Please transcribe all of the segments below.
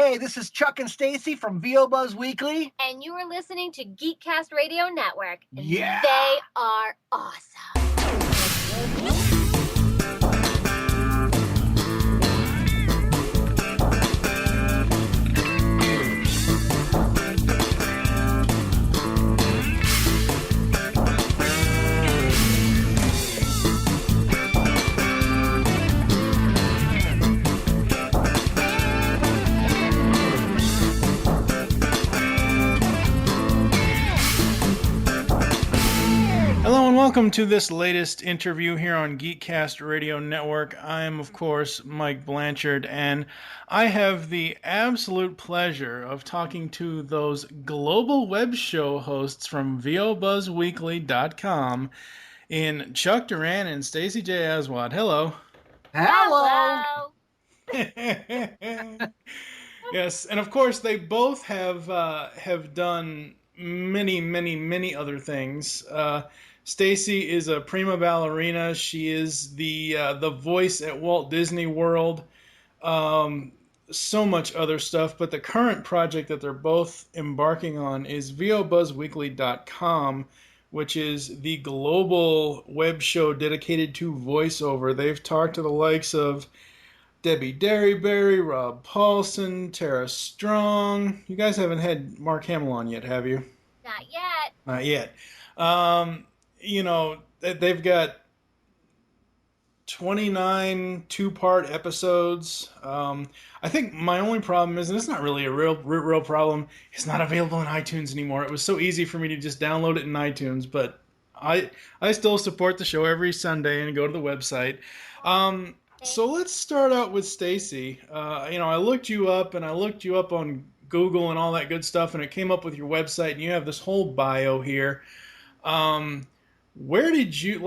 Hey, this is Chuck and Stacey from VO Buzz Weekly. And you are listening to Geekcast Radio Network. And Yeah. They are awesome. Hello and welcome to this latest interview here on Geekcast Radio Network. I am, of course, Mike Blanchard, and I have the absolute pleasure of talking to those global web show hosts from VOBuzzWeekly.com in Chuck Duran and Stacey J. Aswad. Hello. Hello. Yes, and of course they both have done many other things. Stacey is a prima ballerina. She is the voice at Walt Disney World. So much other stuff. But the current project that they're both embarking on is VOBuzzWeekly.com, which is the global web show dedicated to voiceover. They've talked to the likes of Debbie Derryberry, Rob Paulson, Tara Strong. You guys haven't had Mark Hamill on yet, have you? Not yet. Not yet. You know, they've got 29 two-part episodes. I think my only problem is, and it's not really a real problem, it's not available in iTunes anymore. It was so easy for me to just download it in iTunes, but I still support the show every Sunday and go to the website. So let's start out with Stacey. I looked you up, and I looked you up on Google and all that good stuff, and it came up with your website, and you have this whole bio here. Where did you,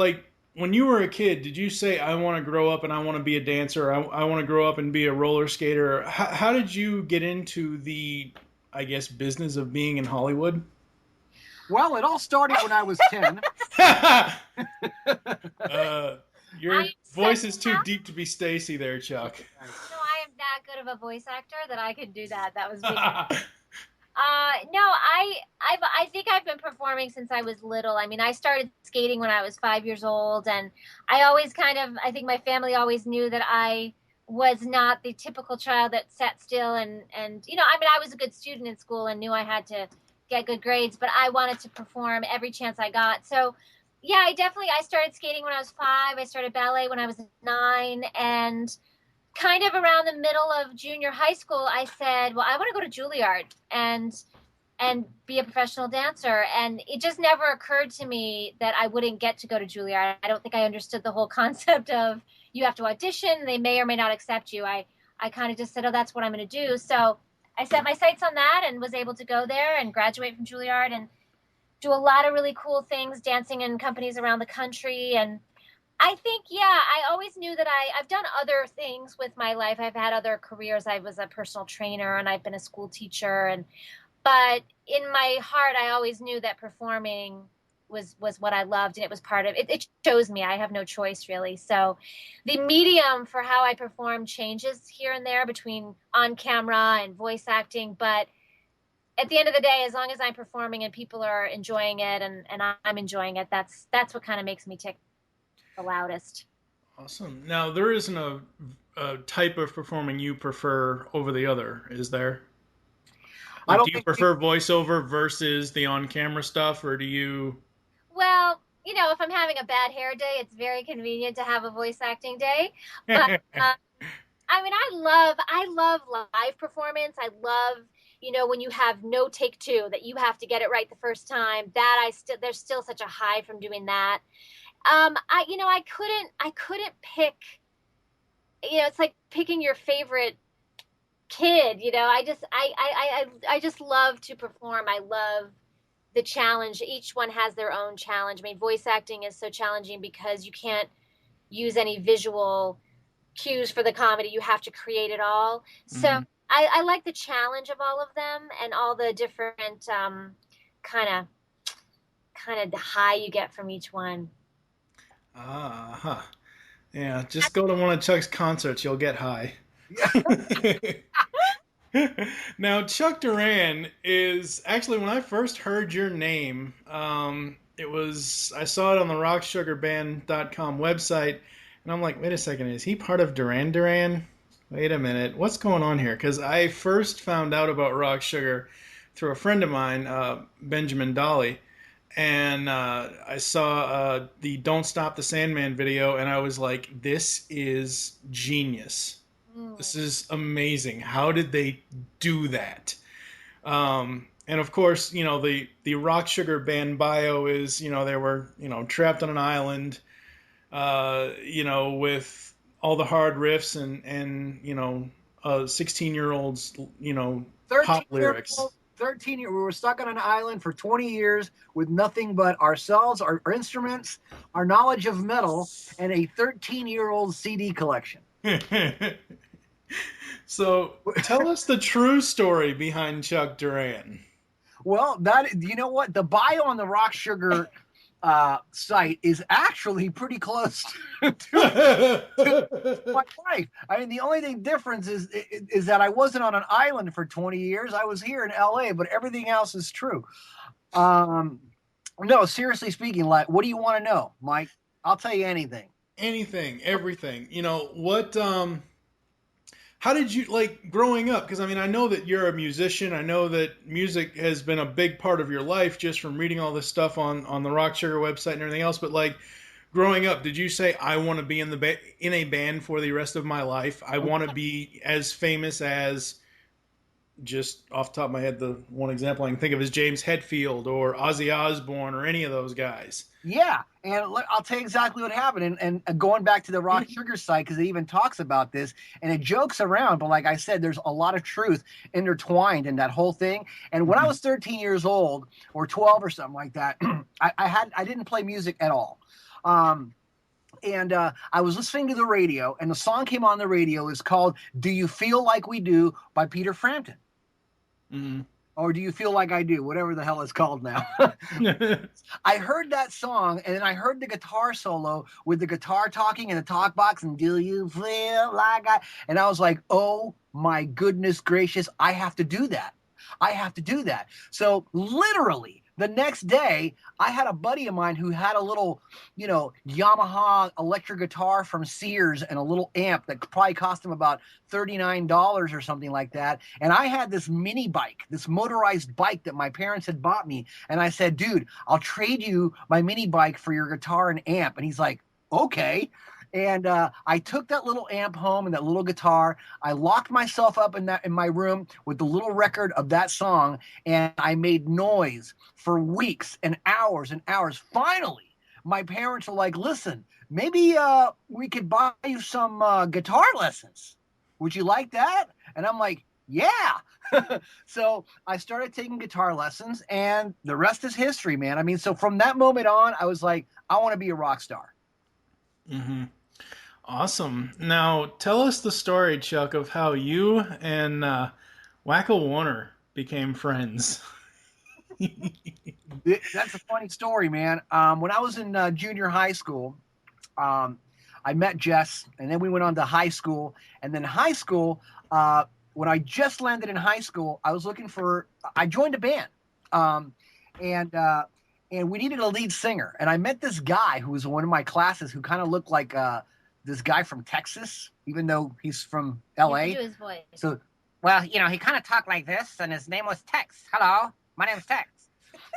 when you were a kid, did you say, I want to grow up and I want to be a dancer, I want to grow up and be a roller skater? How did you get into the, I guess, business of being in Hollywood? Well, it all started when I was 10. Your voice is too deep to be Stacey there, Chuck. No, I am that good of a voice actor that I could do that. That was big. I think I've been performing since I was little. I mean, I started skating when I was 5 years old, and I always I think my family always knew that I was not the typical child that sat still and I was a good student in school and knew I had to get good grades, but I wanted to perform every chance I got. So yeah, I started skating when I was 5. I started ballet when I was 9, and kind of around the middle of junior high school, I said, well, I want to go to Juilliard and be a professional dancer. And it just never occurred to me that I wouldn't get to go to Juilliard. I don't think I understood the whole concept of you have to audition. They may or may not accept you. I kind of just said, oh, that's what I'm going to do. So I set my sights on that and was able to go there and graduate from Juilliard and do a lot of really cool things, dancing in companies around the country. And I think, I always knew that I've done other things with my life. I've had other careers. I was a personal trainer and I've been a school teacher. But in my heart, I always knew that performing was what I loved, and it was part of it. It chose me. I have no choice, really. So the medium for how I perform changes here and there between on camera and voice acting. But at the end of the day, as long as I'm performing and people are enjoying it and I'm enjoying it, that's what kind of makes me tick the loudest. Awesome. Now, there isn't a type of performing you prefer over the other, is there? Do you prefer voiceover versus the on-camera stuff, or do you... Well, if I'm having a bad hair day, it's very convenient to have a voice acting day. But, I love live performance. I love, when you have no take two, that you have to get it right the first time. There's still such a high from doing that. I couldn't pick, it's like picking your favorite kid, I just love to perform. I love the challenge. Each one has their own challenge. I mean, voice acting is so challenging because you can't use any visual cues for the comedy. You have to create it all. So I like the challenge of all of them and all the different kind of the high you get from each one. Yeah, just go to one of Chuck's concerts. You'll get high. Now, Chuck Duran is actually, when I first heard your name, I saw it on the rocksugarband.com website, and I'm like, wait a second, is he part of Duran Duran? Wait a minute, what's going on here? Because I first found out about Rock Sugar through a friend of mine, Benjamin Dolly, and I saw the Don't Stop the Sandman video, and I was like, this is genius. This is amazing. How did they do that? And of course, the Rock Sugar band bio is, they were, trapped on an island, with all the hard riffs and 16-year-olds, pop lyrics. 13 years. We were stuck on an island for 20 years with nothing but ourselves, our instruments, our knowledge of metal, and a 13-year-old CD collection. So tell us the true story behind Chuck Duran. Well, you know what? The bio on the Rock Sugar site is actually pretty close to my life. I mean, the only thing difference is that I wasn't on an island for 20 years. I was here in LA, but everything else is true. No, seriously speaking, like, what do you want to know, Mike? I'll tell you anything. Anything, everything. How did you, like, growing up? Because, I mean, I know that you're a musician. I know that music has been a big part of your life just from reading all this stuff on the Rock Sugar website and everything else. But, like, growing up, did you say, I want to be in a band for the rest of my life? I want to be as famous as, just off the top of my head, the one example I can think of is James Hetfield or Ozzy Osbourne or any of those guys. Yeah, and I'll tell you exactly what happened. And going back to the Rock Sugar site, because it even talks about this, and it jokes around, but like I said, there's a lot of truth intertwined in that whole thing. And when I was 13 years old, or 12 or something like that, I didn't play music at all. And I was listening to the radio, and the song came on the radio. It's called "Do You Feel Like We Do" by Peter Frampton. Mm-hmm. Or Do You Feel Like I Do, whatever the hell it's called now. I heard that song, and then I heard the guitar solo with the guitar talking in the talk box, and do you feel like I... And I was like, oh my goodness gracious, I have to do that. I have to do that. So literally the next day, I had a buddy of mine who had a little, Yamaha electric guitar from Sears and a little amp that probably cost him about $39 or something like that. And I had this mini bike, this motorized bike that my parents had bought me. And I said, dude, I'll trade you my mini bike for your guitar and amp. And he's like, okay. And I took that little amp home and that little guitar. I locked myself up in my room with the little record of that song, and I made noise for weeks and hours and hours. Finally, my parents were like, listen, maybe we could buy you some guitar lessons. Would you like that? And I'm like, yeah. So I started taking guitar lessons, and the rest is history, man. I mean, so from that moment on, I was like, I want to be a rock star. Mm-hmm. Awesome. Now, tell us the story, Chuck, of how you and Wacko Warner became friends. That's a funny story, man. When I was in junior high school, I met Jess, and then we went on to high school. And then high school, when I just landed in high school, I joined a band. And we needed a lead singer. And I met this guy who was in one of my classes who kind of looked like this guy from Texas, even though he's from LA. You can do his voice. So, well, he kind of talked like this, and his name was Tex. Hello, my name's Tex.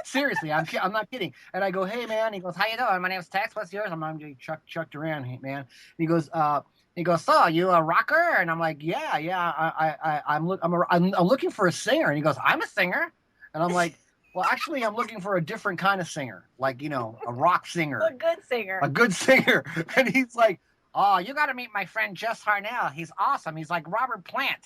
Seriously, I'm not kidding. And I go, hey, man. He goes, how you doing? My name's Tex. What's yours? I'm Chuck Duran, man. And he goes, so you a rocker? And I'm like, yeah. I'm looking for a singer. And he goes, I'm a singer. And I'm like, well, actually, I'm looking for a different kind of singer, like, a rock singer. A good singer. A good singer. And he's like, oh, you got to meet my friend Jess Harnell. He's awesome. He's like Robert Plant.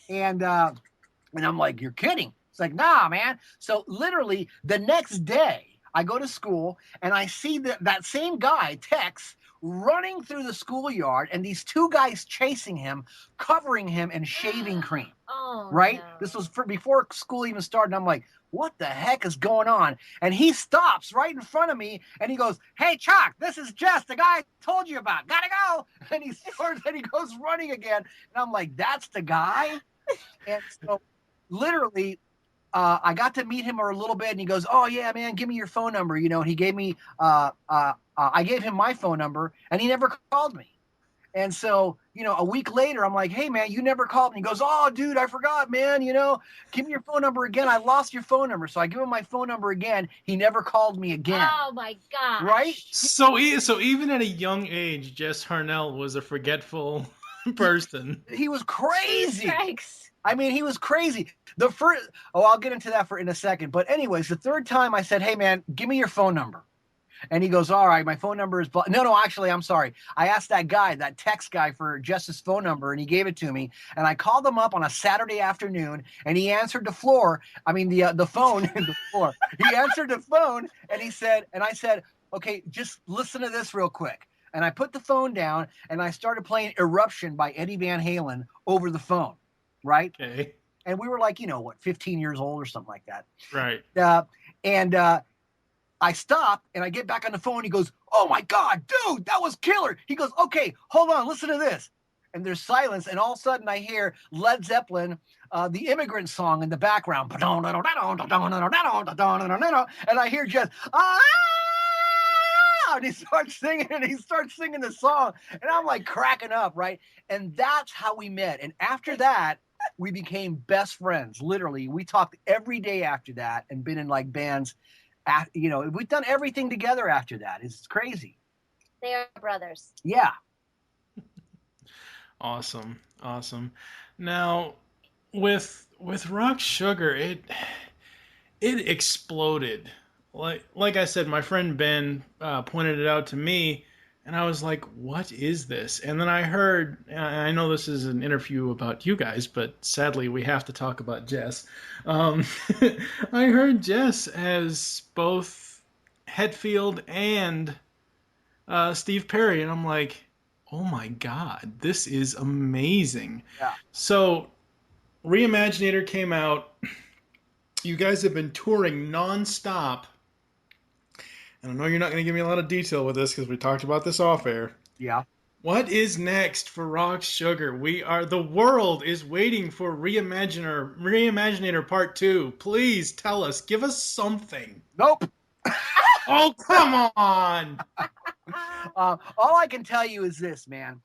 And I'm like, you're kidding. It's like, nah, man. So literally the next day I go to school and I see that same guy, Tex, running through the schoolyard, and these two guys chasing him, covering him in shaving cream. Oh, right? no. This was before school even started. I'm like, what the heck is going on? And he stops right in front of me, and he goes, hey, Chuck, this is Jess, the guy I told you about. Gotta go. And he goes running again. And I'm like, that's the guy? And so literally, I got to meet him a little bit, and he goes, "Oh yeah, man, give me your phone number." And he gave me, I gave him my phone number, and he never called me. And so, a week later, I'm like, "Hey man, you never called me." He goes, "Oh dude, I forgot, man. Give me your phone number again. I lost your phone number." So I give him my phone number again. He never called me again. Oh my gosh. Right? So even at a young age, Jess Harnell was a forgetful person. He was crazy. Strikes. I mean, he was crazy. The first, I'll get into that in a second. But anyways, the third time I said, "Hey man, give me your phone number." And he goes, "All right, my phone number is..." No, actually, I'm sorry. I asked that text guy for Jess's phone number, and he gave it to me. And I called him up on a Saturday afternoon, and he answered the phone, the floor. He answered the phone, and I said, "Okay, just listen to this real quick." And I put the phone down, and I started playing Eruption by Eddie Van Halen over the phone, right? Okay. And we were like, 15 years old or something like that. Right. I stop and I get back on the phone. He goes, "Oh my God, dude, that was killer." He goes, "Okay, hold on, listen to this." And there's silence, and all of a sudden I hear Led Zeppelin, the Immigrant Song in the background. And I hear just, and he starts singing the song. And I'm like cracking up, right? And that's how we met. And after that, we became best friends. Literally, we talked every day after that and been in like bands. We've done everything together after that. It's crazy. They are brothers. Yeah. Awesome. Now, with Rock Sugar, it exploded. Like I said, my friend Ben pointed it out to me, and I was like, "What is this?" And then I heard, I know this is an interview about you guys, but sadly we have to talk about Jess. I heard Jess as both Hetfield and Steve Perry, and I'm like, "Oh my God, this is amazing." Yeah. So, Reimaginator came out. You guys have been touring nonstop. And I know you're not going to give me a lot of detail with this because we talked about this off air. Yeah. What is next for Rock Sugar? The world is waiting for Reimaginator Part 2. Please tell us. Give us something. Nope. Oh, come on. All I can tell you is this, man.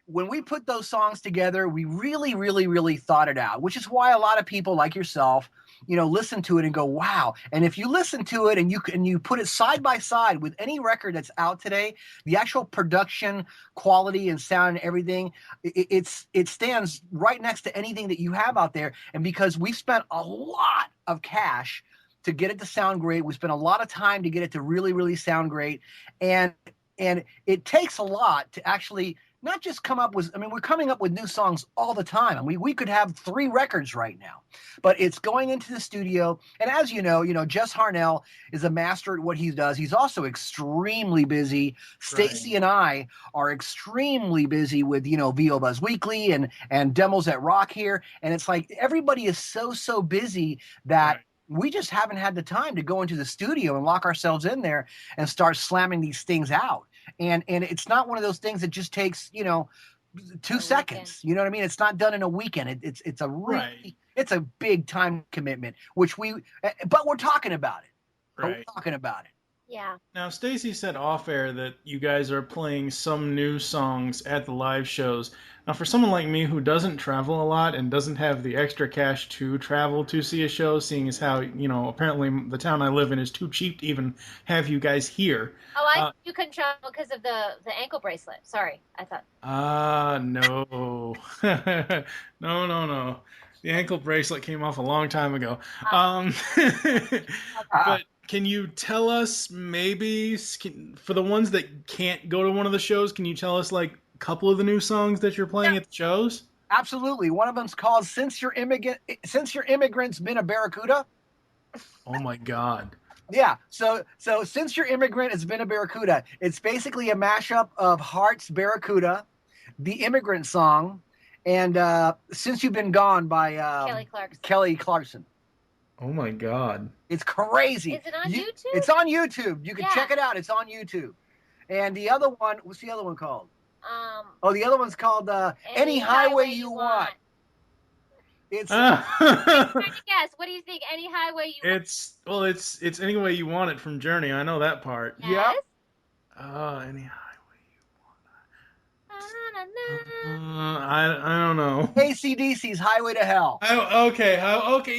When we put those songs together, we really, really, really thought it out, which is why a lot of people like yourself, listen to it and go, "Wow." And if you listen to it and you put it side by side with any record that's out today, the actual production quality and sound and everything, it stands right next to anything that you have out there. And because we've spent a lot of cash to get it to sound great, we spent a lot of time to get it to really, really sound great. And it takes a lot to actually not just come up with, we're coming up with new songs all the time. We could have 3 records right now, but it's going into the studio. And as you know, Jess Harnell is a master at what he does. He's also extremely busy. Stacey and I are extremely busy with, VO Buzz Weekly and demos at Rock here. And it's like, everybody is so busy that we just haven't had the time to go into the studio and lock ourselves in there and start slamming these things out. And it's not one of those things that just takes, 2 seconds. You know what I mean? It's not done in a weekend. It's a really, it's a big time commitment, but we're talking about it. Right. We're talking about it. Yeah. Now, Stacey said off air that you guys are playing some new songs at the live shows. Now, for someone like me who doesn't travel a lot and doesn't have the extra cash to travel to see a show, seeing as how, apparently the town I live in is too cheap to even have you guys here. Oh, you couldn't travel because of the ankle bracelet. Sorry, I thought. No. No. The ankle bracelet came off a long time ago. But can you tell us maybe, for the ones that can't go to one of the shows, can you tell us like a couple of the new songs that you're playing at the shows? Absolutely. One of them's called Since Your Immigrant's Been a Barracuda. Oh my God. Yeah. So Since Your Immigrant Has Been a Barracuda, it's basically a mashup of Heart's Barracuda, the Immigrant Song, and Since You've Been Gone by Kelly Clarkson. Oh my God. It's crazy. Is it on YouTube? It's on YouTube. You can check it out. It's on YouTube. And the other one, what's the other one called? Oh, the other one's called Any Highway You Want. It's I'm trying to guess. What do you think? Any highway you want? It's Any Way You Want It from Journey. I know that part. Yep. Any highway Na, na, you na. I don't know. AC/DC's Highway to Hell. Okay,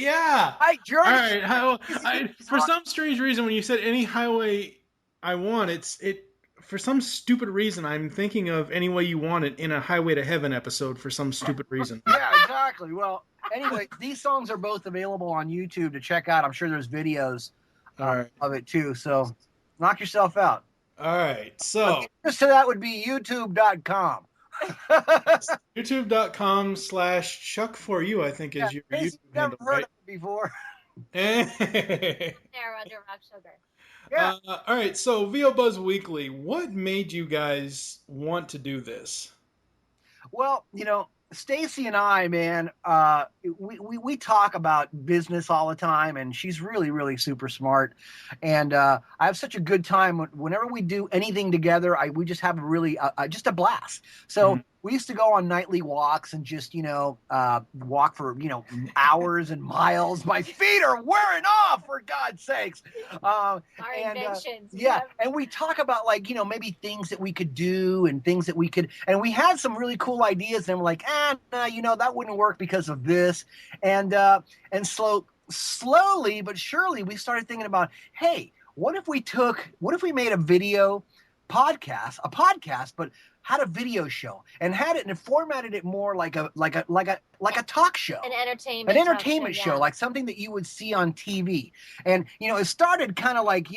yeah. Right, Journey. All right. For some strange reason, when you said Any Highway I Want, it for some stupid reason, I'm thinking of Any Way You Want It in a Highway to Heaven episode for some stupid reason. Yeah, exactly. Well, anyway, these songs are both available on YouTube to check out. I'm sure there's videos of it too. So knock yourself out. All right. So just to that would be youtube.com. youtube.com/Chuck4U, I think is your YouTube handle, never heard right? of it before. There under Rock Sugar. Yeah. All right, so VO Buzz Weekly, what made you guys want to do this? Well, Stacey and I, man, we talk about business all the time, and she's really, really super smart. And I have such a good time whenever we do anything together. We just have just a blast. So we used to go on nightly walks and just, walk for, hours and miles. My feet are wearing off, for God's sakes. Our inventions. Yeah. And we talk about maybe things that we could do and things that we could, and we had some really cool ideas, and we're like, no, that wouldn't work because of this. And slowly but surely we started thinking about, hey, what if we made a video podcast, but had a video show and had it and formatted it more like a talk show, an entertainment show, like something that you would see on TV. And it started kind of like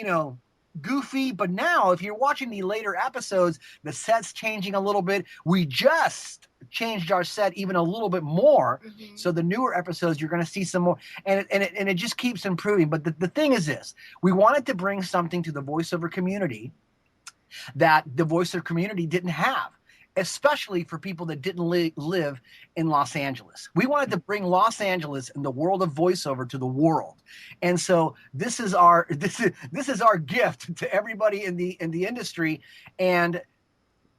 goofy, but now if you're watching the later episodes, the set's changing a little bit. We just changed our set even a little bit more. So the newer episodes, you're going to see some more, and it just keeps improving. But the thing is this: we wanted to bring something to the voiceover community that the voiceover community didn't have, especially for people that didn't live in Los Angeles. We wanted to bring Los Angeles and the world of voiceover to the world. And so this is our gift to everybody in the industry. And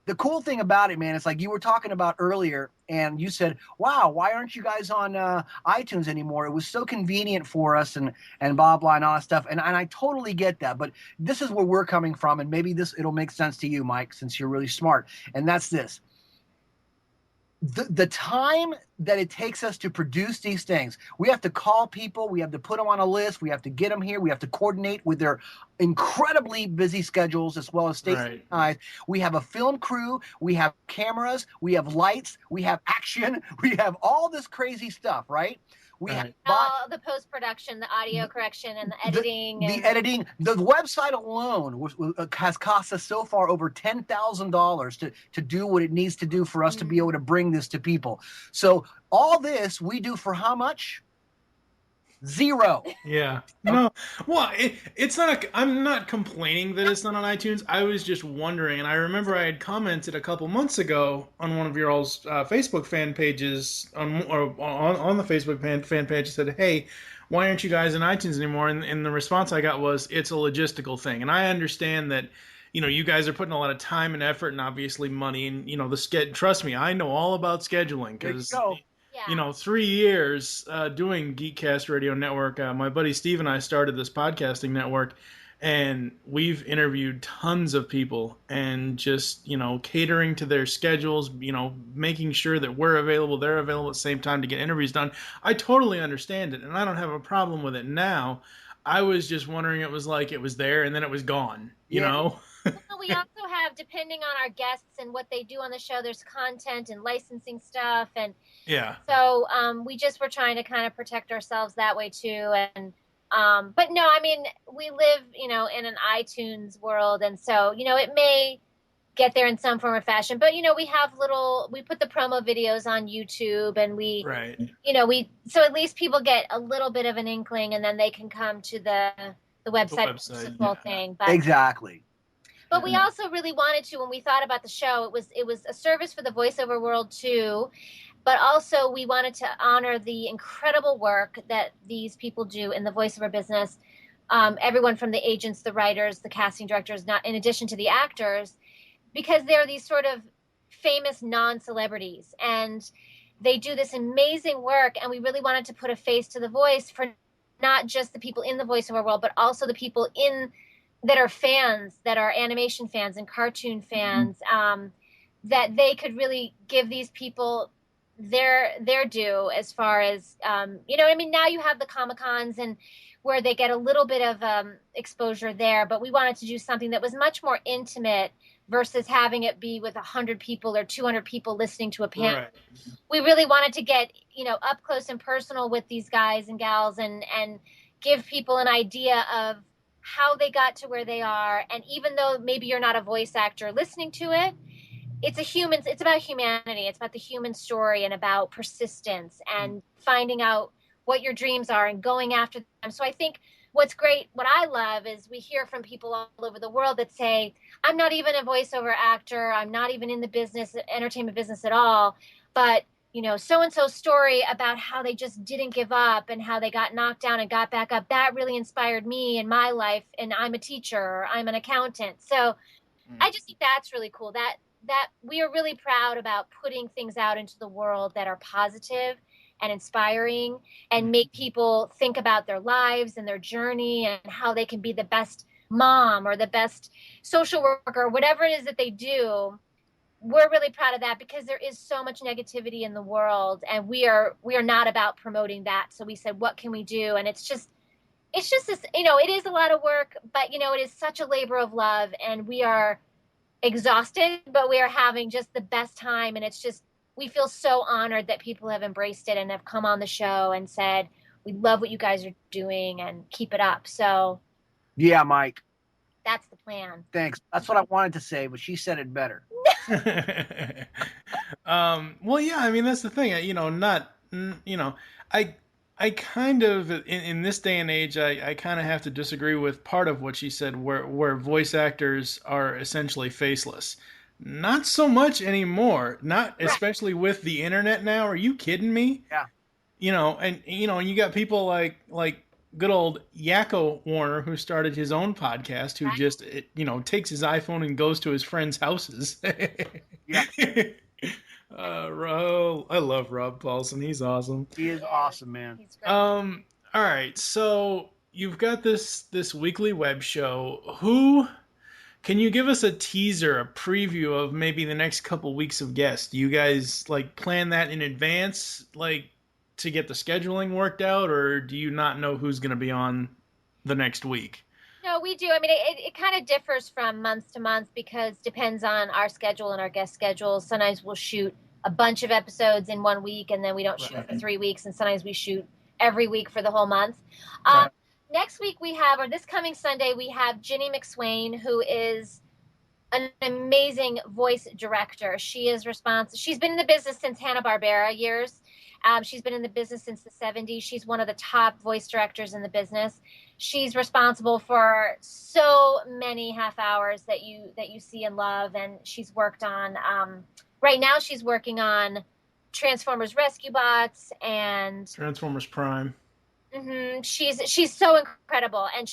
the cool thing about it, man, it's like you were talking about earlier, and you said, wow, why aren't you guys on iTunes anymore? It was so convenient for us and blah, blah, and all that stuff. And I totally get that. But this is where we're coming from, and maybe it'll make sense to you, Mike, since you're really smart. And that's this. The time that it takes us to produce these things, we have to call people, we have to put them on a list, we have to get them here, we have to coordinate with their incredibly busy schedules, as well as Stacey and I. We have a film crew, we have cameras, we have lights, we have action, we have all this crazy stuff, right? We have all the post-production, the audio correction, and the editing. The editing. The website alone has cost us so far over $10,000 to do what it needs to do for us to be able to bring this to people. So all this we do for how much? $0. Yeah. No. Well, it's not. I'm not complaining that it's not on iTunes. I was just wondering, and I remember I had commented a couple months ago on one of your all's Facebook fan pages on the Facebook fan page. Said, "Hey, why aren't you guys on iTunes anymore?" And the response I got was, "It's a logistical thing." And I understand that. You guys are putting a lot of time and effort and obviously money, and the trust me, I know all about scheduling because. 3 years doing Geekcast Radio Network. My buddy Steve and I started this podcasting network, and we've interviewed tons of people and just, catering to their schedules, making sure that we're available, they're available at the same time to get interviews done. I totally understand it, and I don't have a problem with it now. I was just wondering, it was like it was there and then it was gone, you know? Well, we also have, depending on our guests and what they do on the show, there's content and licensing stuff, and so we just were trying to kind of protect ourselves that way too. And but no, I mean, we live in an iTunes world, and so it may get there in some form or fashion, but we put the promo videos on YouTube, and we so at least people get a little bit of an inkling, and then they can come to the website the whole thing. But, exactly. But we also really wanted to, when we thought about the show, it was a service for the voiceover world too, but also we wanted to honor the incredible work that these people do in the voiceover business. Everyone from the agents, the writers, the casting directors, not in addition to the actors, because they're these sort of famous non-celebrities, and they do this amazing work, and we really wanted to put a face to the voice for not just the people in the voiceover world, but also the people that are fans, that are animation fans and cartoon fans, that they could really give these people their due as far as, you know what I mean? Now you have the Comic-Cons and where they get a little bit of exposure there, but we wanted to do something that was much more intimate versus having it be with 100 people or 200 people listening to a panel. Right. We really wanted to get, you know, up close and personal with these guys and gals and give people an idea of how they got to where they are. And even though maybe you're not a voice actor listening to it, it's about humanity. It's about the human story and about persistence and finding out what your dreams are and going after them. So I think what's great, what I love is we hear from people all over the world that say, I'm not even a voiceover actor. I'm not even in the entertainment business at all. But, you know, so-and-so's story about how they just didn't give up and how they got knocked down and got back up, that really inspired me in my life. And I'm a teacher or I'm an accountant. So I just think that's really cool. That we are really proud about putting things out into the world that are positive and inspiring and make people think about their lives and their journey and how they can be the best mom or the best social worker, whatever it is that they do. We're really proud of that because there is so much negativity in the world, and we are not about promoting that. So we said, what can we do? And it's just this, you know, it is a lot of work, but you know, it is such a labor of love, and we are exhausted, but we are having just the best time. And it's just, we feel so honored that people have embraced it and have come on the show and said, we love what you guys are doing and keep it up. So yeah, Mike, that's the plan. Thanks. That's what I wanted to say, but she said it better. Well, yeah, I mean, that's the thing, you know, I kind of, in this day and age, I kind of have to disagree with part of what she said, where voice actors are essentially faceless. Not so much anymore. Not especially with the internet now. Are you kidding me? Yeah. You know, and you got people like good old Yakko Warner, who started his own podcast, who just takes his iPhone and goes to his friends' houses. Yeah. I love Rob Paulson. He's awesome. He is awesome, man. He's great. All right. So you've got this weekly web show. Who can you give us a teaser, a preview of maybe the next couple weeks of guests? Do you guys like plan that in advance, like to get the scheduling worked out, or do you not know who's going to be on the next week? No, we do. I mean, it kind of differs from month to month because depends on our schedule and our guest schedules. Sometimes we'll shoot a bunch of episodes in 1 week and then we don't shoot for 3 weeks. And sometimes we shoot every week for the whole month. Next week we have, or this coming Sunday, we have Ginny McSwain, who is an amazing voice director. She is responsible. She's been in the business since Hanna-Barbera years. She's been in the business since the 70s. She's one of the top voice directors in the business. She's responsible for so many half hours that you see and love. And she's worked on, right now she's working on Transformers Rescue Bots and Transformers Prime. Mm-hmm. She's so incredible. And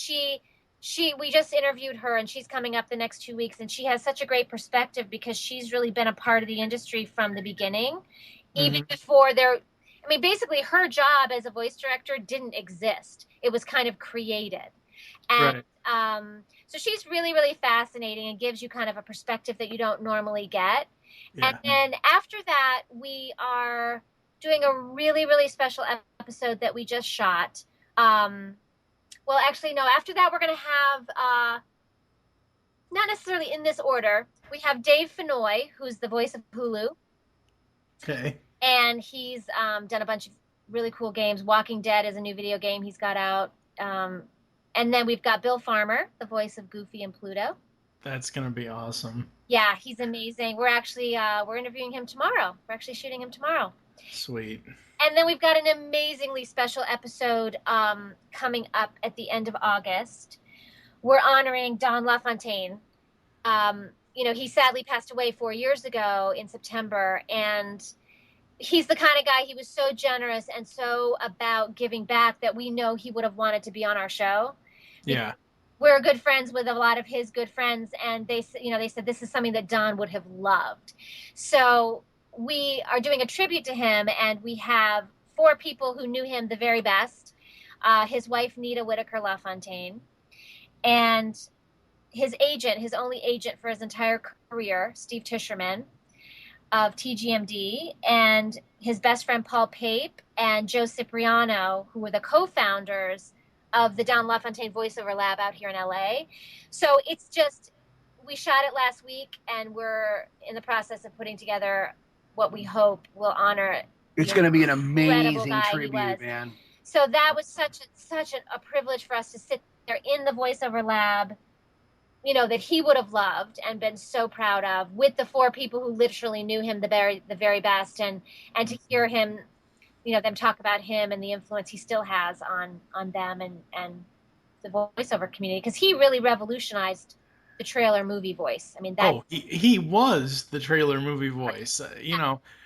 we just interviewed her and she's coming up the next 2 weeks. And she has such a great perspective because she's really been a part of the industry from the beginning, even before basically her job as a voice director didn't exist. It was kind of created. And so she's really, really fascinating and gives you kind of a perspective that you don't normally get. Yeah. And then after that, we are doing a really, really special episode that we just shot. Well, actually, no, after that, we're going to have, not necessarily in this order, we have Dave Fennoy, who's the voice of Hulu. Okay. And he's done a bunch of really cool games. Walking Dead is a new video game he's got out. And then we've got Bill Farmer, the voice of Goofy and Pluto. That's going to be awesome. Yeah, he's amazing. We're actually, we're interviewing him tomorrow. We're actually shooting him tomorrow. Sweet. And then we've got an amazingly special episode coming up at the end of August. We're honoring Don LaFontaine. He sadly passed away 4 years ago in September, and he's the kind of guy, he was so generous and so about giving back that we know he would have wanted to be on our show. Yeah. we're good friends with a lot of his good friends, and they said this is something that Don would have loved. So we are doing a tribute to him, and we have 4 people who knew him the very best. His wife, Nita Whitaker LaFontaine, and his agent, his only agent for his entire career, Steve Tischerman of TGMD, and his best friend, Paul Pape, and Joe Cipriano, who were the co-founders of the Don LaFontaine Voiceover Lab out here in LA. So it's just, we shot it last week, and we're in the process of putting together what we hope will honor. It's going to be an amazing tribute, man. So that was such a privilege for us to sit there in the Voiceover Lab, that he would have loved and been so proud of, with the 4 people who literally knew him the very best, and to hear him, them talk about him and the influence he still has on them and the voiceover community, because he really revolutionized the trailer movie voice. I mean, he was the trailer movie voice.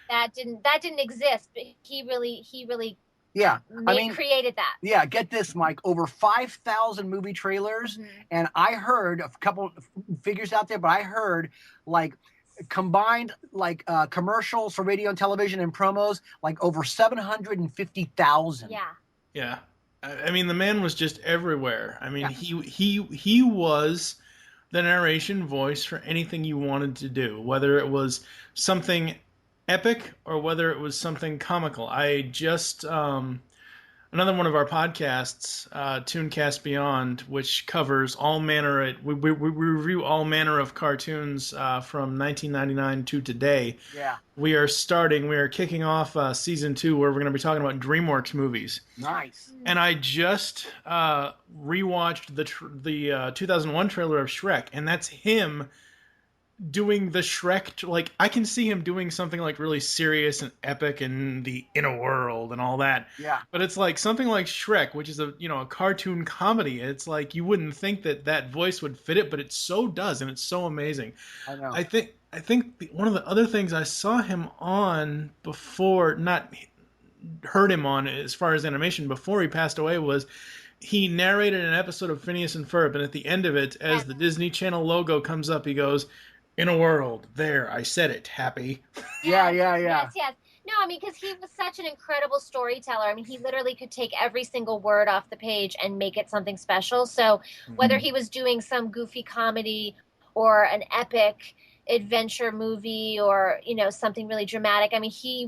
That didn't exist, but he really yeah, created that. Yeah, get this, Mike. Over 5,000 movie trailers, and I heard a couple figures out there, but I heard combined commercials for radio and television and promos, over 750,000. Yeah. I mean, the man was just everywhere. I mean, he was the narration voice for anything you wanted to do, whether it was something epic or whether it was something comical. I just another one of our podcasts, Tooncast Beyond, which covers all manner. We review all manner of cartoons from 1999 to today. Yeah, we are kicking off season 2, where we're going to be talking about DreamWorks movies. Nice. And I just rewatched the 2001 trailer of Shrek, and that's him doing the Shrek, I can see him doing something really serious and epic in the inner world and all that. Yeah. But it's something like Shrek, which is a cartoon comedy. It's you wouldn't think that voice would fit it, but it so does, and it's so amazing. I know. I think one of the other things I saw him on before, not heard him on as far as animation before he passed away, was he narrated an episode of Phineas and Ferb, and at the end of it, as the Disney Channel logo comes up, he goes, "In a world, there, I said it, happy." Yeah. Yes. No, I mean, because he was such an incredible storyteller. I mean, he literally could take every single word off the page and make it something special. So whether he was doing some goofy comedy or an epic adventure movie or, something really dramatic, I mean, he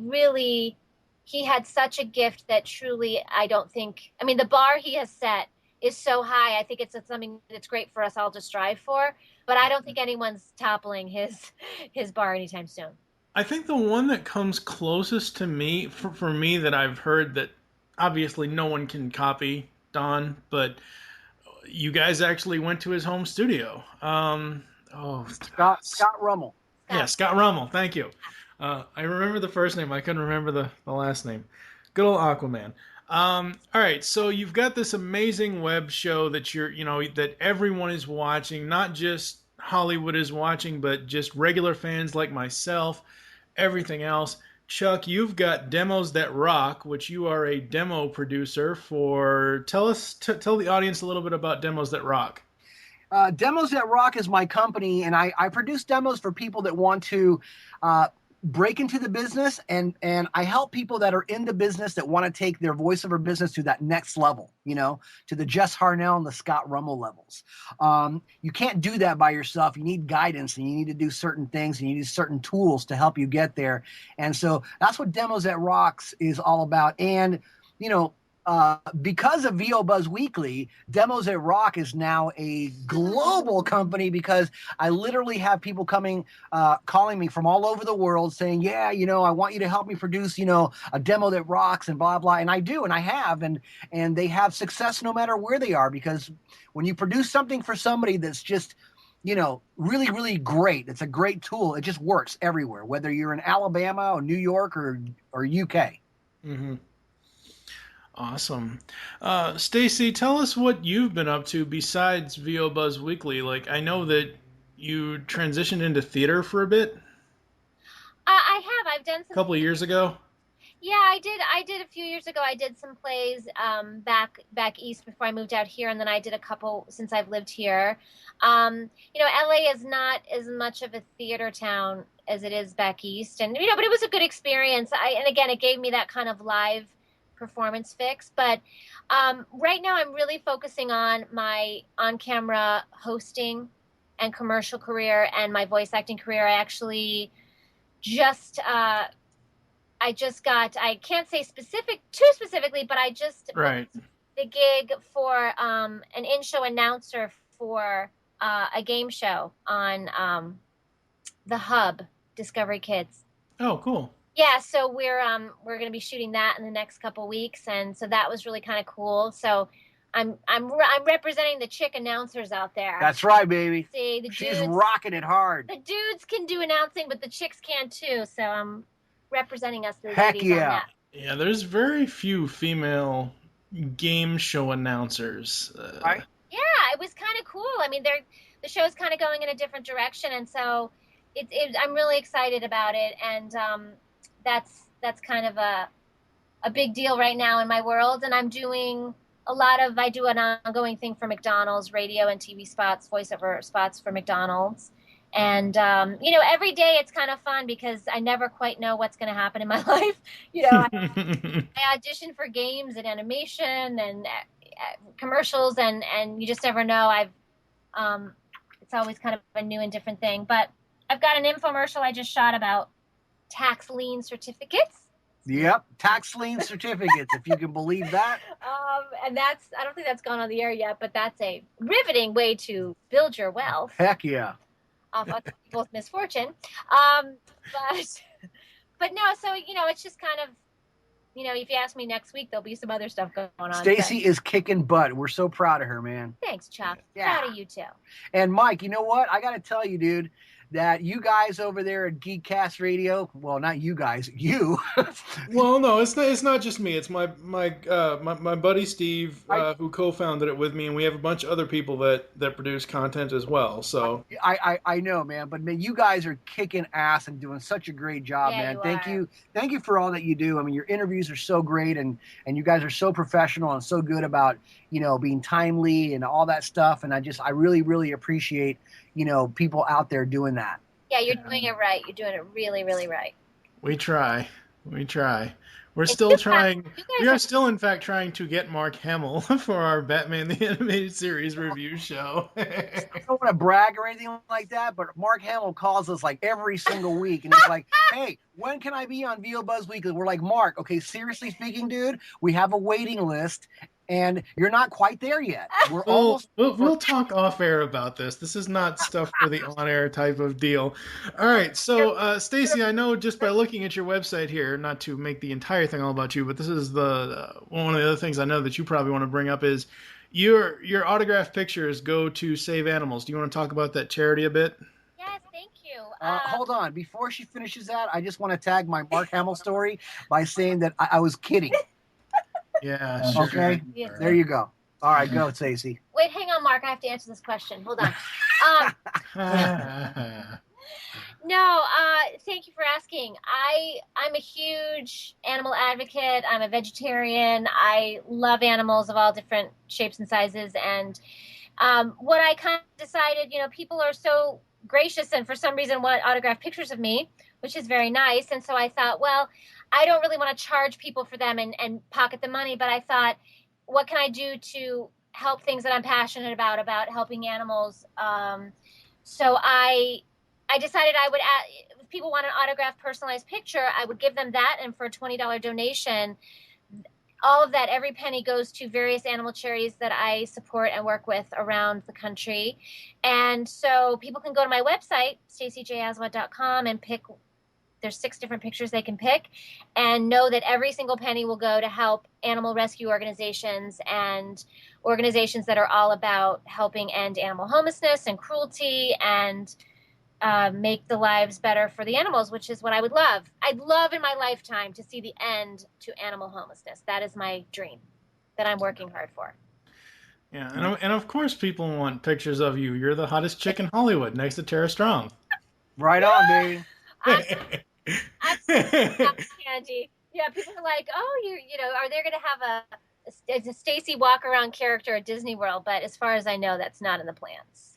had such a gift that truly, the bar he has set is so high. I think it's something that's great for us all to strive for, but I don't think anyone's toppling his bar anytime soon. I think the one that comes closest to me, for me, that I've heard that obviously no one can copy Don, but you guys actually went to his home studio. Scott Rummel. Yeah, Scott Rummel. Thank you. I remember the first name. I couldn't remember the last name. Good old Aquaman. All right, so you've got this amazing web show that that everyone is watching, not just Hollywood is watching, but just regular fans like myself, everything else. Chuck, you've got Demos That Rock, which you are a demo producer for. Tell the audience a little bit about Demos That Rock. Demos That Rock is my company, and I produce demos for people that want to break into the business, and I help people that are in the business that want to take their voiceover business to that next level, to the Jess Harnell and the Scott Rummel levels. You can't do that by yourself. You need guidance, and you need to do certain things, and you need certain tools to help you get there. And so that's what Demos That Rocks is all about. And, because of VO Buzz Weekly, Demos That Rock is now a global company, because I literally have people calling me from all over the world saying, yeah, I want you to help me produce, a demo that rocks and blah, blah. And I do, and I have, and they have success no matter where they are, because when you produce something for somebody that's just, really, really great, it's a great tool. It just works everywhere, whether you're in Alabama or New York or UK. Mm-hmm. Awesome. Stacey, tell us what you've been up to besides VO Buzz Weekly. I know that you transitioned into theater for a bit. I have. I've done some. A couple of years ago. Yeah, I did a few years ago. I did some plays back east before I moved out here, and then I did a couple since I've lived here. LA is not as much of a theater town as it is back east, and but it was a good experience. And again, it gave me that kind of live performance fix. But right now, I'm really focusing on my on-camera hosting and commercial career and my voice acting career. I actually just got, I can't say too specifically, but I just Right. the gig for an in-show announcer for a game show on the Hub, Discovery Kids. Oh, cool. Yeah, so we're going to be shooting that in the next couple weeks, and so that was really kind of cool. So I'm representing the chick announcers out there. That's right, baby. See, she's rocking it hard. The dudes can do announcing, but the chicks can too. So I'm representing us. The Heck ladies yeah. on that. Yeah, there's very few female game show announcers. Right? Yeah, it was kind of cool. I mean, the show's kind of going in a different direction, and so I'm really excited about it, and that's kind of a big deal right now in my world. And I'm doing I do an ongoing thing for McDonald's, radio and TV spots, voiceover spots for McDonald's. And, every day it's kind of fun because I never quite know what's going to happen in my life. I audition for games and animation and commercials, and you just never know. It's always kind of a new and different thing. But I've got an infomercial I just shot about tax lien certificates. Yep, tax lien certificates, if you can believe that. And I don't think that's gone on the air yet, but that's a riveting way to build your wealth. Heck yeah. Off other people's misfortune. But no, so, it's just kind of, if you ask me next week, there'll be some other stuff going on. Stacey is kicking butt. We're so proud of her, man. Thanks, Chuck. Yeah. Proud of you, too. And Mike, you know what? I got to tell you, dude, that you guys over there at Geekcast Radio, well, not you guys, you. Well, no, it's not just me. It's my buddy Steve, who co-founded it with me, and we have a bunch of other people that produce content as well. So I know, man, but man, you guys are kicking ass and doing such a great job, man. Thank you for all that you do. I mean, your interviews are so great, and you guys are so professional and so good about being timely and all that stuff. And I really, really appreciate people out there doing that. Yeah, you're doing it right. You're doing it really, really right. We try. We're still trying. We are still, in fact, trying to get Mark Hamill for our Batman the Animated Series review show. I don't want to brag or anything like that, but Mark Hamill calls us like every single week, and he's like, "Hey, when can I be on VO Buzz Weekly?" We're like, "Mark, okay, seriously speaking, dude, we have a waiting list, and you're not quite there yet. We'll talk off air about this. This is not stuff for the on air type of deal." All right, so Stacey, I know just by looking at your website here, not to make the entire thing all about you, but this is one of the other things I know that you probably want to bring up is your autographed pictures go to Save Animals. Do you want to talk about that charity a bit? Yes, thank you. Hold on, before she finishes that, I just want to tag my Mark Hamill story by saying that I was kidding. Yeah, sure. Okay, there you go. All right, go, Stacey. Wait, hang on, Mark. I have to answer this question. Hold on. No, thank you for asking. I'm a huge animal advocate. I'm a vegetarian. I love animals of all different shapes and sizes. And what I kind of decided, people are so gracious and for some reason want autographed pictures of me, which is very nice. And so I thought, well, I don't really want to charge people for them and pocket the money, but I thought, what can I do to help things that I'm passionate about helping animals? So I decided I would, if people want an autographed personalized picture, I would give them that. And for a $20 donation, all of that, every penny goes to various animal charities that I support and work with around the country. And so people can go to my website, staceyjaswa.com, and pick. There's 6 different pictures they can pick, and know that every single penny will go to help animal rescue organizations and organizations that are all about helping end animal homelessness and cruelty and make the lives better for the animals, which is what I would love. I'd love in my lifetime to see the end to animal homelessness. That is my dream that I'm working hard for. Yeah, and of course people want pictures of you. You're the hottest chick in Hollywood next to Tara Strong. Right on, baby. I'm candy. Yeah, people are like, oh, you know, are they going to have a Stacey walk around character at Disney World? But as far as I know, that's not in the plans.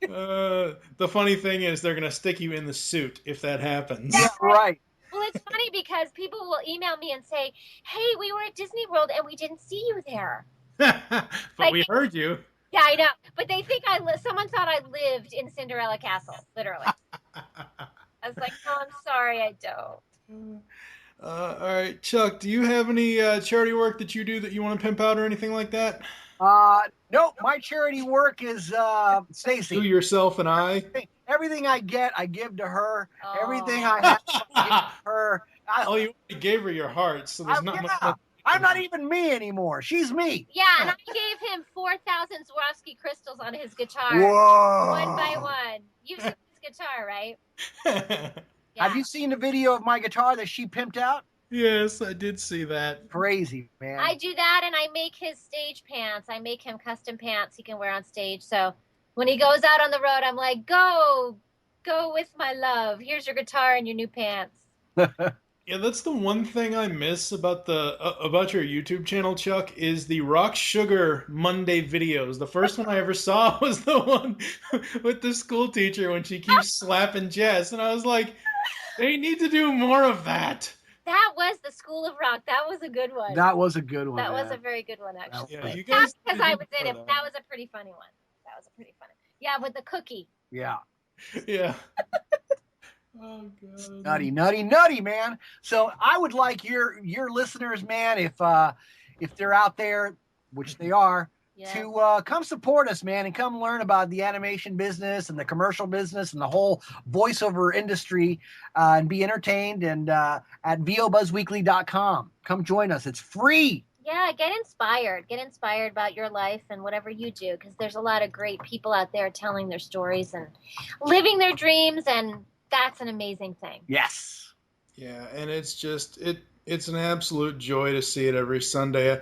The funny thing is they're going to stick you in the suit if that happens. Yeah, right. Well, it's funny because people will email me and say, hey, we were at Disney World and we didn't see you there. But we heard you. Yeah, I know. But they think someone thought I lived in Cinderella Castle, literally. I was like, no, I'm sorry, I don't. All right, Chuck, do you have any charity work that you do that you want to pimp out or anything like that? Nope. My charity work is Stacey. Do yourself and I. Everything I get, I give to her. Oh. Everything I have, I give to her. Oh, you already gave her your heart, so there's not much. I'm not even me anymore. She's me. Yeah, and I gave him 4,000 Swarovski crystals on his guitar. Whoa. One by one. You've seen his guitar, right? Yeah. Have you seen the video of my guitar that she pimped out? Yes, I did see that. Crazy, man. I do that, and I make his stage pants. I make him custom pants he can wear on stage. So when he goes out on the road, I'm like, go with my love. Here's your guitar and your new pants. Yeah, that's the one thing I miss about about your YouTube channel, Chuck, is the Rock Sugar Monday videos. The first one I ever saw was the one with the school teacher when she keeps slapping Jess, and I was like, they need to do more of that. That was the School of Rock. That was a good one. That was a good one. That was a very good one, actually. Yeah, you guys. Not because I was in it, but that was a pretty funny one. That was a pretty funny. Yeah, with the cookie. Yeah. Yeah. Oh God. Nutty, man. So I would like your listeners, man, if they're out there, which they are, Yeah. to come support us, man, and come learn about the animation business and the commercial business and the whole voiceover industry, and be entertained. And at vobuzzweekly.com, come join us. It's free. Yeah, get inspired. Get inspired about your life and whatever you do, because there's a lot of great people out there telling their stories and living their dreams, and that's an amazing thing. Yes. Yeah, and it's just it's an absolute joy to see it every Sunday.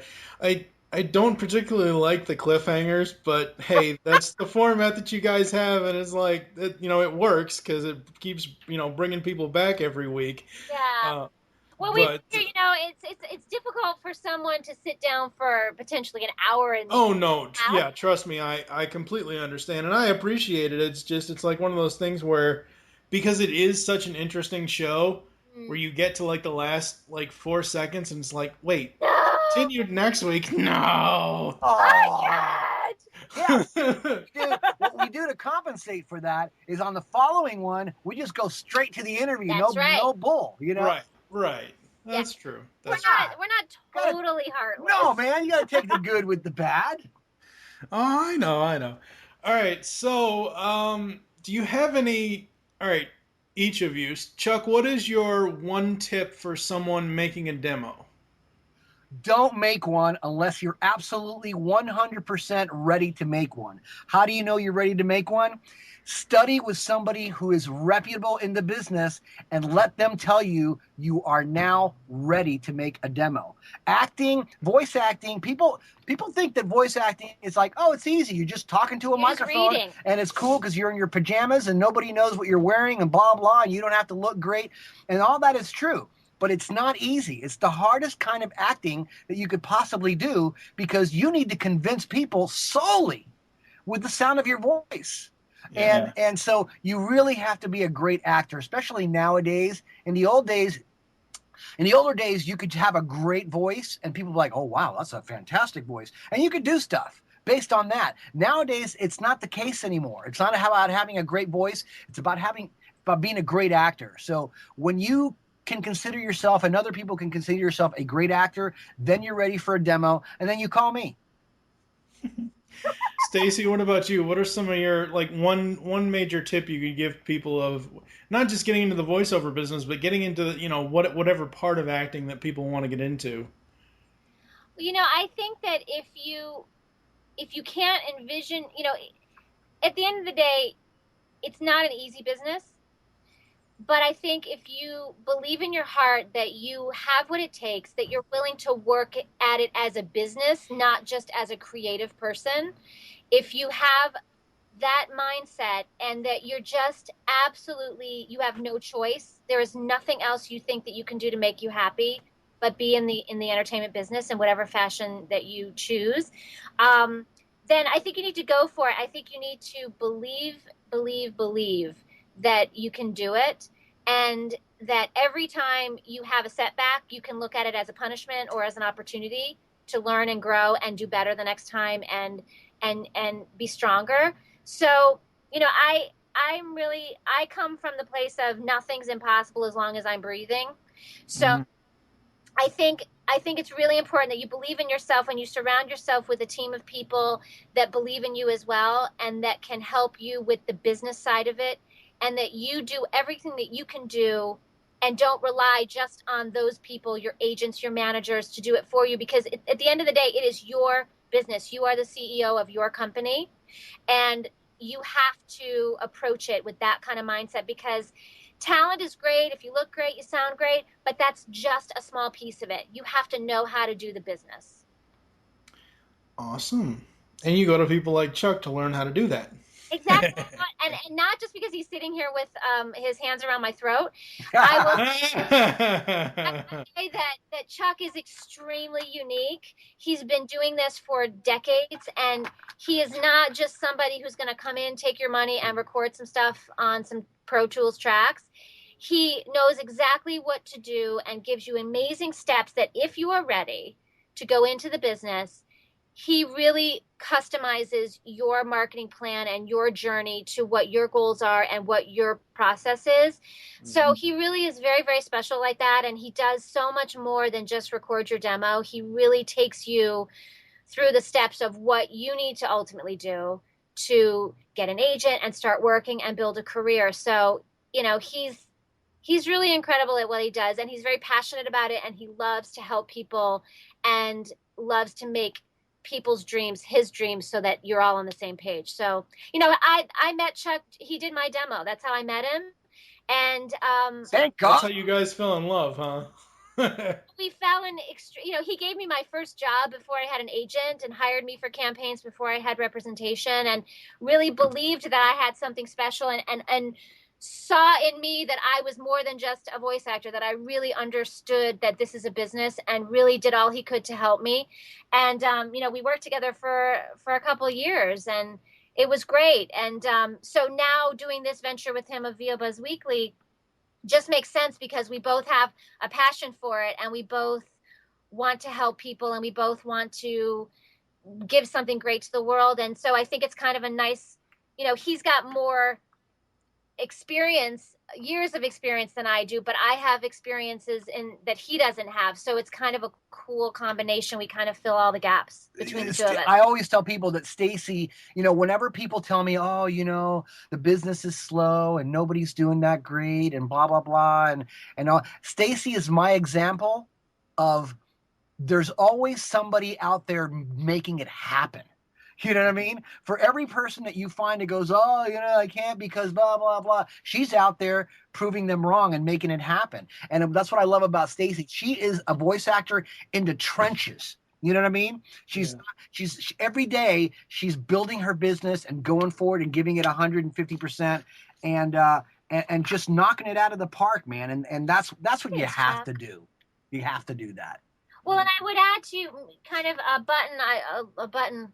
I don't particularly like the cliffhangers, but hey, that's the format that you guys have, and it's like it works because it keeps bringing people back every week. Yeah. Well, we figure, it's difficult for someone to sit down for potentially an hour and. Oh no, yeah, trust me, I completely understand, and I appreciate it. It's like one of those things where, because it is such an interesting show, where you get to like the last 4 seconds, and it's like, wait, continued next week? No. Oh, yeah. Dude, what we do to compensate for that is on the following one, we just go straight to the interview. That's right. No bull, Right. That's true. We're not totally heartless. No, man, you got to take the good with the bad. Oh, I know. All right, so do you have any? All right, each of you, Chuck, what is your one tip for someone making a demo? Don't make one unless you're absolutely 100% ready to make one. How do you know you're ready to make one? Study with somebody who is reputable in the business and let them tell you you are now ready to make a demo. Acting, voice acting, people think that voice acting is like, oh, it's easy. You're just talking to a microphone and it's cool because you're in your pajamas and nobody knows what you're wearing and blah, blah, and you don't have to look great. And all that is true. But it's not easy. It's the hardest kind of acting that you could possibly do because you need to convince people solely with the sound of your voice. Yeah. And so you really have to be a great actor, especially nowadays. In the older days, you could have a great voice and people be like, oh, wow, that's a fantastic voice. And you could do stuff based on that. Nowadays, it's not the case anymore. It's not about having a great voice. It's about being a great actor. So when you can consider yourself and other people can consider yourself a great actor, then you're ready for a demo, and then you call me. Stacey, what about you? What are some of your one major tip you could give people of not just getting into the voiceover business, but getting into whatever part of acting that people want to get into? Well, I think that if you can't envision, at the end of the day, it's not an easy business. But I think if you believe in your heart that you have what it takes, that you're willing to work at it as a business, not just as a creative person, if you have that mindset, and that you're just absolutely, you have no choice. There is nothing else you think that you can do to make you happy but be in the entertainment business in whatever fashion that you choose. Then I think you need to go for it. I think you need to believe that you can do it, and that every time you have a setback, you can look at it as a punishment or as an opportunity to learn and grow and do better the next time, and be stronger. So, I come from the place of nothing's impossible as long as I'm breathing. So Mhm. I think it's really important that you believe in yourself, and you surround yourself with a team of people that believe in you as well, and that can help you with the business side of it, and that you do everything that you can do, and don't rely just on those people, your agents, your managers, to do it for you, because at the end of the day, it is your business. You are the CEO of your company, and you have to approach it with that kind of mindset, because talent is great. If you look great, you sound great, but that's just a small piece of it. You have to know how to do the business. Awesome. And you go to people like Chuck to learn how to do that. Exactly. And not just because he's sitting here with his hands around my throat. I will say that Chuck is extremely unique. He's been doing this for decades, and he is not just somebody who's going to come in, take your money, and record some stuff on some Pro Tools tracks. He knows exactly what to do and gives you amazing steps that, if you are ready to go into the business, he really customizes your marketing plan and your journey to what your goals are and what your process is. So he really is very, very special like that. And he does so much more than just record your demo. He really takes you through the steps of what you need to ultimately do to get an agent and start working and build a career. So, he's really incredible at what he does, and he's very passionate about it, and he loves to help people and loves to make people's dreams his dreams, so that you're all on the same page. So, I met Chuck. He did my demo. That's how I met him. And Thank That's God. how you guys fell in love, huh? we fell in he gave me my first job before I had an agent, and hired me for campaigns before I had representation, and really believed that I had something special, and saw in me that I was more than just a voice actor, that I really understood that this is a business, and really did all he could to help me. And we worked together for a couple of years, and it was great. And so now doing this venture with him of VO Buzz Weekly just makes sense, because we both have a passion for it, and we both want to help people, and we both want to give something great to the world. And so I think it's kind of a nice, he's got more years of experience than I do, but I have experiences that he doesn't have. So it's kind of a cool combination. We kind of fill all the gaps between the two of us. I always tell people that Stacey, whenever people tell me, oh, the business is slow and nobody's doing that great and blah, blah, blah. And all, Stacey is my example of there's always somebody out there making it happen. You know what I mean? For every person that you find that goes, oh, I can't because blah, blah, blah, she's out there proving them wrong and making it happen. And that's what I love about Stacey. She is a voice actor in the trenches. You know what I mean? She's every day she's building her business and going forward and giving it 150%, and just knocking it out of the park, man. And that's what you have to do. You have to do that. Well, and I would add to kind of a button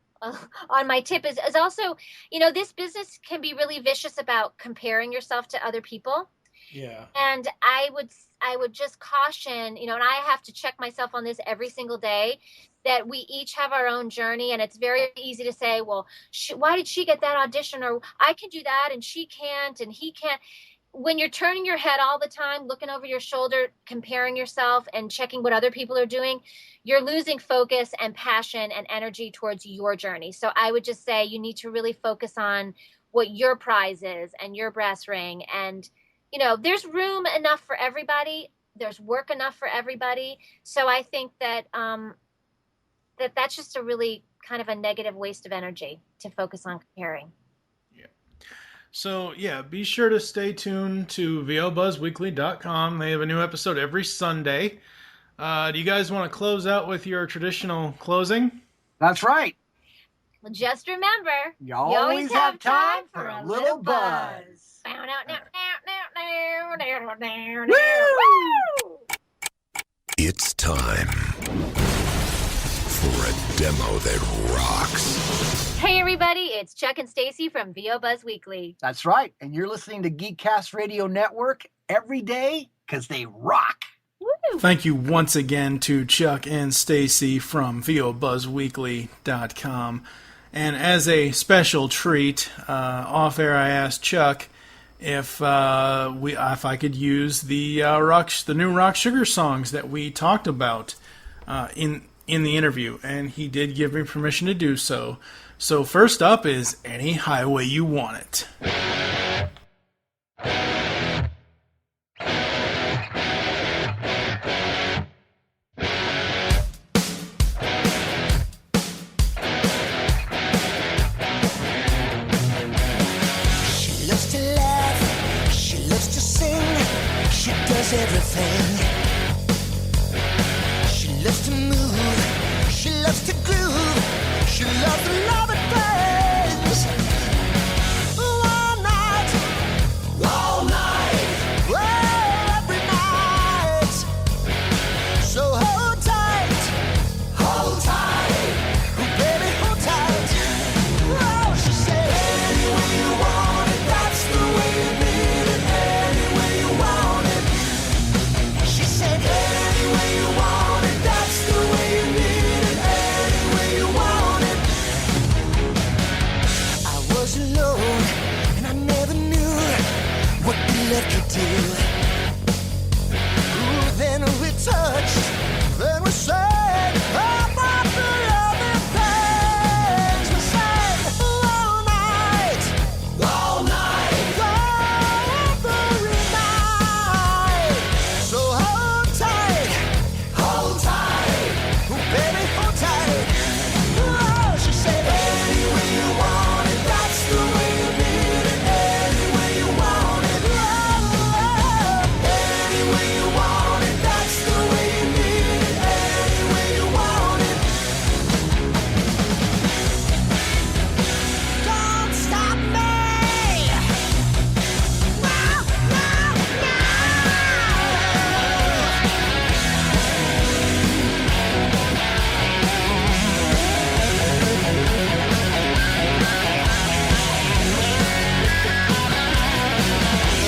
on my tip is also, this business can be really vicious about comparing yourself to other people. Yeah. And I would just caution, and I have to check myself on this every single day, that we each have our own journey. And it's very easy to say, well, why did she get that audition? Or I can do that and she can't and he can't. When you're turning your head all the time, looking over your shoulder, comparing yourself and checking what other people are doing, you're losing focus and passion and energy towards your journey. So I would just say you need to really focus on what your prize is and your brass ring. And, there's room enough for everybody. There's work enough for everybody. So I think that that's just a really kind of a negative waste of energy to focus on comparing. So, be sure to stay tuned to VOBuzzWeekly.com. They have a new episode every Sunday. Do you guys want to close out with your traditional closing? That's right. Well, just remember, you always have time for a little buzz. Woo! It's time for a demo that rocks. Hey everybody, it's Chuck and Stacey from VO Buzz Weekly. That's right, and you're listening to Geekcast Radio Network every day because they rock. Woo! Thank you once again to Chuck and Stacey from VOBuzzWeekly.com. And as a special treat, off air I asked Chuck if I could use the new Rock Sugar songs that we talked about in the interview, and he did give me permission to do so. So first up is Any Highway You Want It. Everything. She loves to move, she loves to groove, she loves to love it things. All night, well, every night. So hold tight, baby, hold tight. Oh, she said, any way you want it, that's the way you need it, any way you want it. She said, any way you want it, that's the way you need it, any way you want it. I was alone, and I never knew what the love could do. Ooh, then we touched, then we said, about the loving things. We said, all night, every night. So hold tight, oh, baby, hold tight. Oh, she said, any way you want it, that's the way you need it, any way you want it. Oh, any way you want it, that's the way you need it, any way you want it. Don't stop me. No.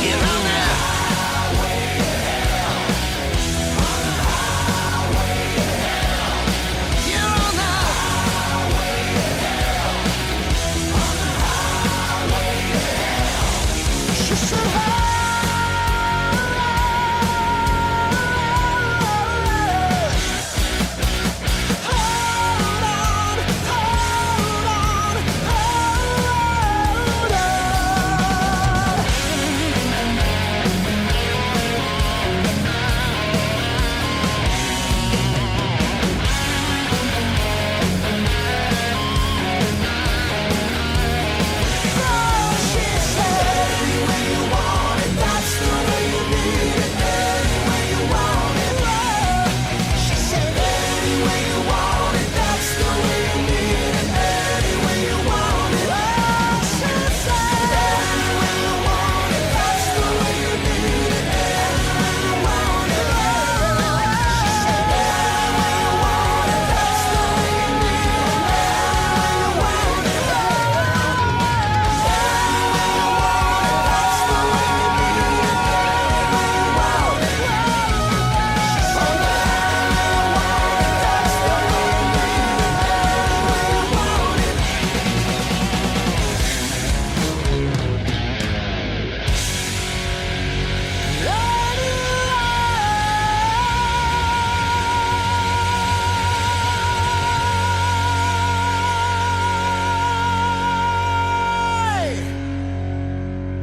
You're on the highway to hell. On the highway to hell. You're on the highway to hell. On the highway to hell. She said,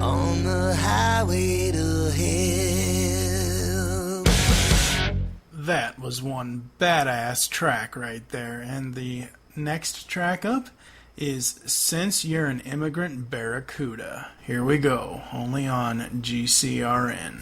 on the highway to hell. That was one badass track right there. And the next track up is Since You're an Immigrant Barracuda. Here we go, only on GCRN.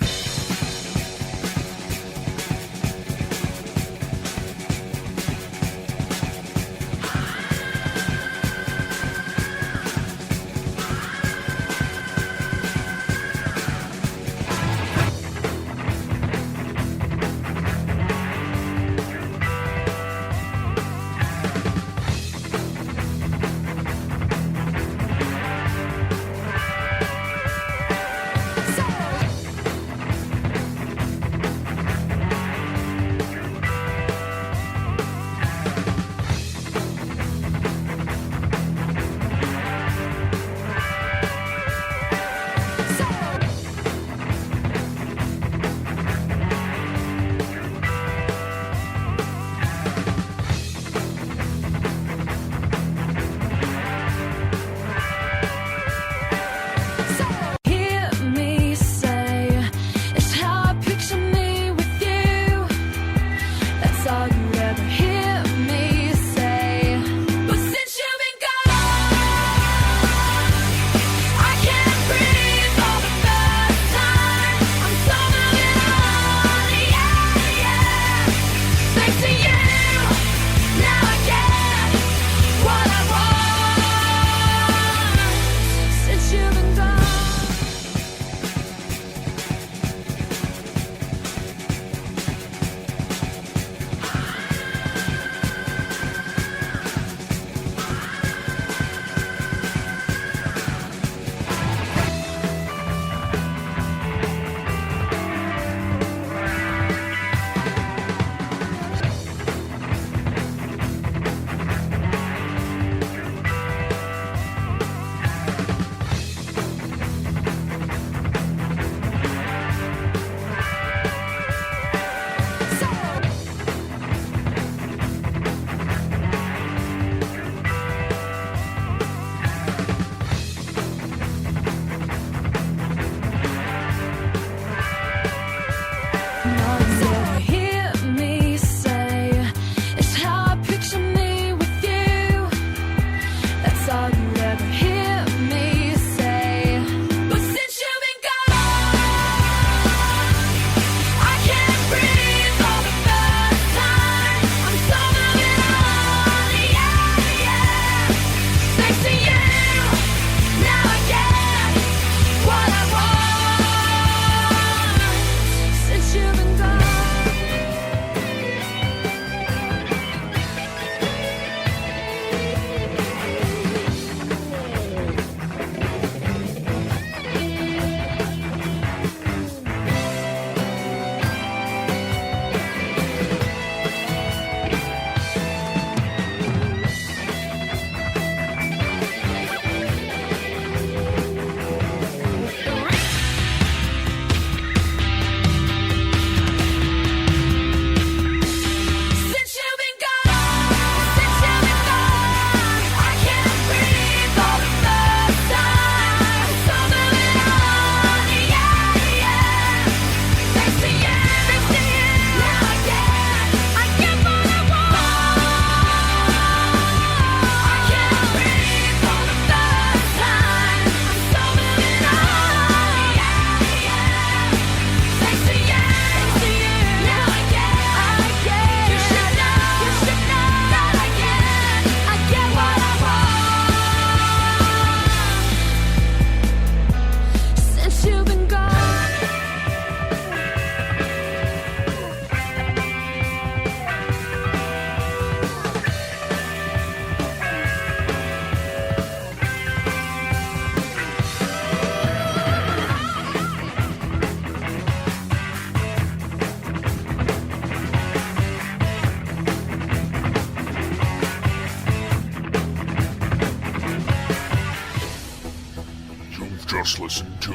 just listened to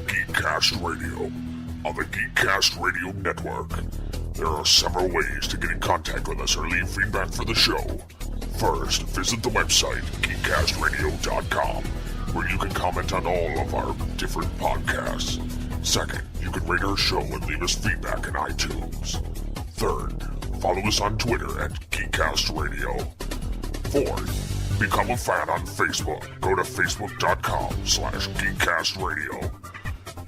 Geekcast Radio on the Geekcast Radio Network. There are several ways to get in contact with us or leave feedback for the show. First, visit the website, geekcastradio.com, where you can comment on all of our different podcasts. Second, you can rate our show and leave us feedback in iTunes. Third, follow us on Twitter at Geekcast Radio. Fourth, become a fan on Facebook. Go to facebook.com/GeekcastRadio.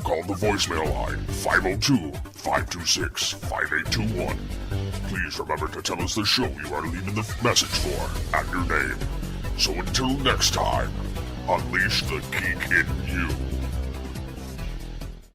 Call the voicemail line 502-526-5821. Please remember to tell us the show you are leaving the message for and your name. So until next time, unleash the geek in you.